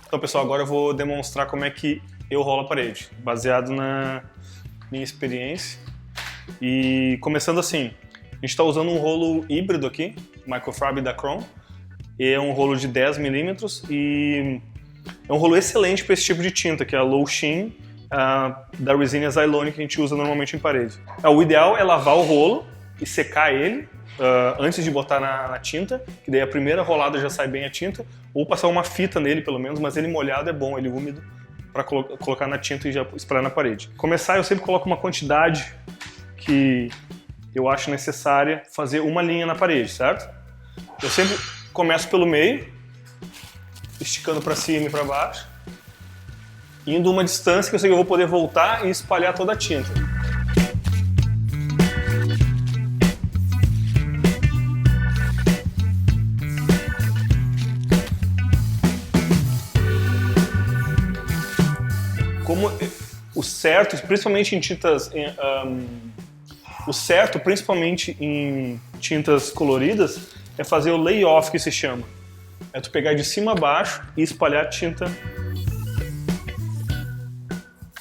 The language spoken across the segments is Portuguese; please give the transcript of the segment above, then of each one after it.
Então, pessoal, agora eu vou demonstrar como é que eu rolo a parede, baseado na minha experiência. E começando assim, a gente está usando um rolo híbrido aqui, microfiber da Chrome. É um rolo de 10 milímetros e é um rolo excelente para esse tipo de tinta, que é a Low Sheen da resina Zylone que a gente usa normalmente em parede. O ideal é lavar o rolo e secar ele antes de botar na tinta, que daí a primeira rolada já sai bem a tinta, ou passar uma fita nele pelo menos, mas ele molhado é bom, ele úmido, para colocar na tinta e já espalhar na parede. Começar, eu sempre coloco uma quantidade que eu acho necessária fazer uma linha na parede, certo? Eu sempre começo pelo meio, esticando para cima e para baixo, indo uma distância que eu sei que eu vou poder voltar e espalhar toda a tinta. Como o certo, principalmente em tintas, principalmente em tintas coloridas, é fazer o lay-off, que se chama. É tu pegar de cima a baixo e espalhar a tinta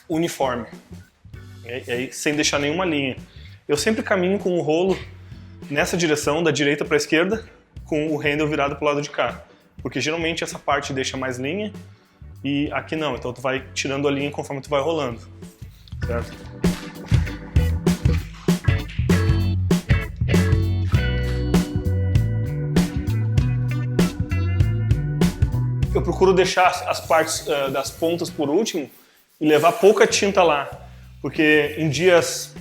uniforme, e aí, sem deixar nenhuma linha. Eu sempre caminho com o rolo nessa direção, da direita para a esquerda, com o handle virado para o lado de cá, porque geralmente essa parte deixa mais linha e aqui não, então tu vai tirando a linha conforme tu vai rolando, certo? Eu procuro deixar as partes das pontas por último e levar pouca tinta lá, porque em dias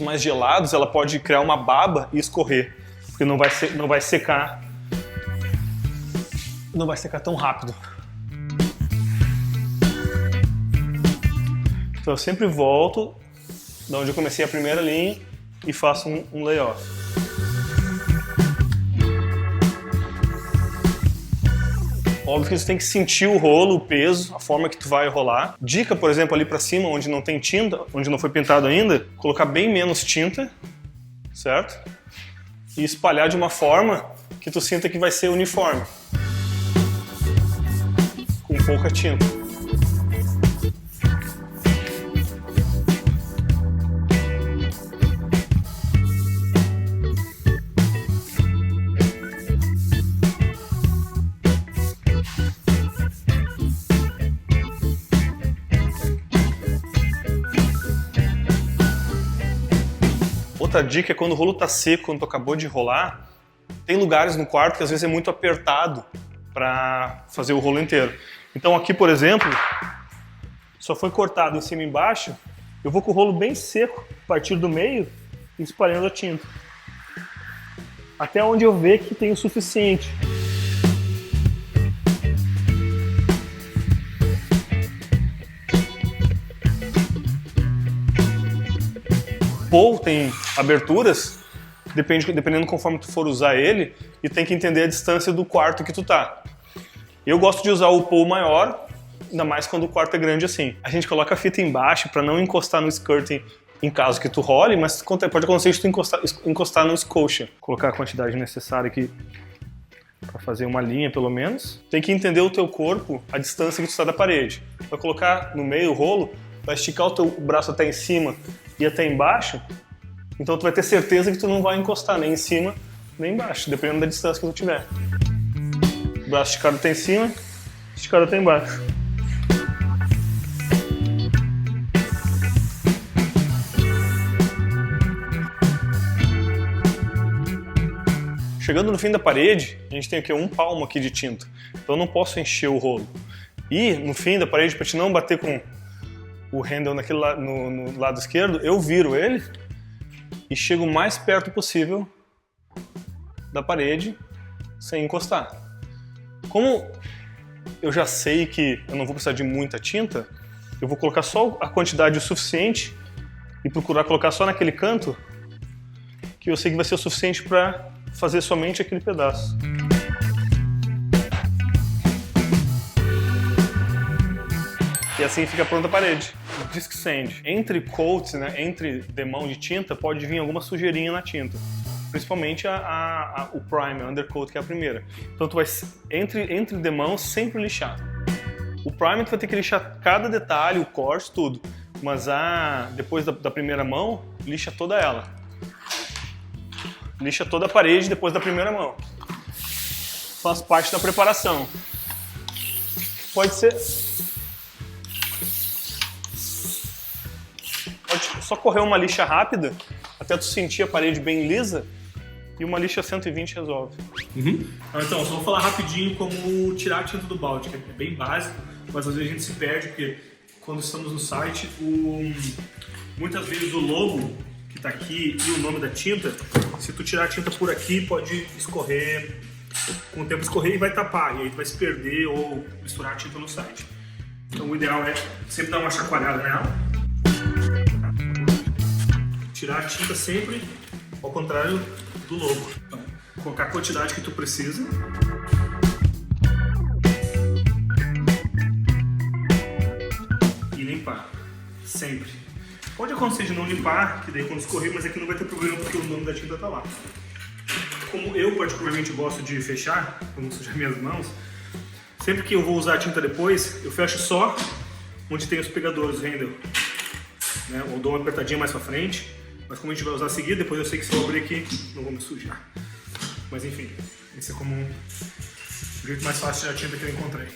mais gelados ela pode criar uma baba e escorrer, porque não vai secar tão rápido. Então eu sempre volto de onde eu comecei a primeira linha e faço um lay-off. Óbvio que você tem que sentir o rolo, o peso, a forma que tu vai rolar. Dica, por exemplo, ali pra cima, onde não tem tinta, onde não foi pintado ainda, colocar bem menos tinta, certo? E espalhar de uma forma que tu sinta que vai ser uniforme, com pouca tinta. Outra dica é quando o rolo tá seco, quando tu acabou de rolar, tem lugares no quarto que às vezes é muito apertado para fazer o rolo inteiro. Então aqui, por exemplo, só foi cortado em cima e embaixo, eu vou com o rolo bem seco, a partir do meio, e espalhando a tinta. Até onde eu ver que tem o suficiente. Ou tem aberturas, dependendo conforme tu for usar ele, e tem que entender a distância do quarto que tu tá. Eu gosto de usar o pole maior, ainda mais quando o quarto é grande assim. A gente coloca a fita embaixo para não encostar no skirting em caso que tu role, mas pode acontecer de tu encostar no scotia. Colocar a quantidade necessária aqui para fazer uma linha pelo menos. Tem que entender o teu corpo, a distância que tu está da parede. Vai colocar no meio o rolo, vai esticar o teu braço até em cima e até embaixo, então tu vai ter certeza que tu não vai encostar nem em cima nem embaixo, dependendo da distância que tu tiver. O braço esticado até em cima, esticado até embaixo. Chegando no fim da parede, a gente tem aqui um palmo aqui de tinta, então eu não posso encher o rolo. E no fim da parede, para te não bater com o handle no lado esquerdo, eu viro ele e chego o mais perto possível da parede sem encostar. Como eu já sei que eu não vou precisar de muita tinta, eu vou colocar só a quantidade o suficiente e procurar colocar só naquele canto que eu sei que vai ser o suficiente para fazer somente aquele pedaço. E assim fica pronta a parede. Disc sand. Entre coats, né, entre demão de tinta, pode vir alguma sujeirinha na tinta. Principalmente o primer, undercoat, que é a primeira. Então tu vai, entre demãos, sempre lixar. O primer tu vai ter que lixar cada detalhe, o corte, tudo. Mas depois da primeira mão, lixa toda ela. Lixa toda a parede depois da primeira mão. Faz parte da preparação. Pode ser... Pode só correr uma lixa rápida, até tu sentir a parede bem lisa, e uma lixa 120 resolve. Então, só vou falar rapidinho como tirar a tinta do balde, que é bem básico, mas às vezes a gente se perde, porque quando estamos no site, muitas vezes o logo que está aqui e o nome da tinta, se tu tirar a tinta por aqui, pode escorrer, com o tempo escorrer e vai tapar, e aí tu vai se perder ou misturar a tinta no site. Então o ideal é sempre dar uma chacoalhada nela, tirar a tinta sempre ao contrário do logo. Então, colocar a quantidade que tu precisa. E limpar. Sempre. Pode acontecer de não limpar, que daí quando escorrer, mas aqui não vai ter problema porque o nome da tinta tá lá. Como eu particularmente gosto de fechar, para não sujar minhas mãos, sempre que eu vou usar a tinta depois, eu fecho só onde tem os pegadores, Rendel. Né? Ou dou uma apertadinha mais pra frente. Mas como a gente vai usar a seguir, depois eu sei que se eu abrir aqui, não vou me sujar. Mas enfim, esse é como um jeito mais fácil de tirar a tinta que eu encontrei.